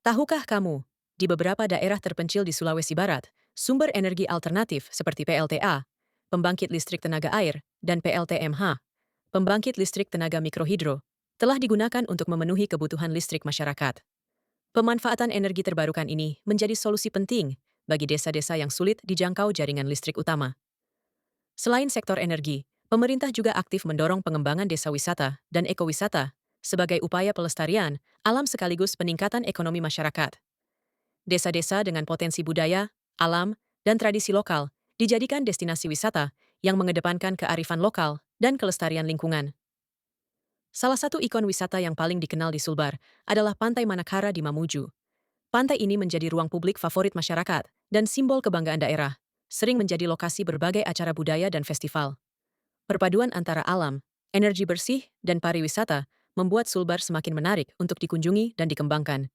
Tahukah kamu, di beberapa daerah terpencil di Sulawesi Barat, sumber energi alternatif seperti PLTA, pembangkit listrik tenaga air, dan PLTMH, pembangkit listrik tenaga mikrohidro, telah digunakan untuk memenuhi kebutuhan listrik masyarakat. Pemanfaatan energi terbarukan ini menjadi solusi penting bagi desa-desa yang sulit dijangkau jaringan listrik utama. Selain sektor energi, pemerintah juga aktif mendorong pengembangan desa wisata dan ekowisata sebagai upaya pelestarian alam sekaligus peningkatan ekonomi masyarakat. Desa-desa dengan potensi budaya, alam, dan tradisi lokal dijadikan destinasi wisata yang mengedepankan kearifan lokal dan kelestarian lingkungan. Salah satu ikon wisata yang paling dikenal di Sulbar adalah Pantai Manakhara di Mamuju. Pantai ini menjadi ruang publik favorit masyarakat dan simbol kebanggaan daerah, sering menjadi lokasi berbagai acara budaya dan festival. Perpaduan antara alam, energi bersih, dan pariwisata membuat Sulbar semakin menarik untuk dikunjungi dan dikembangkan.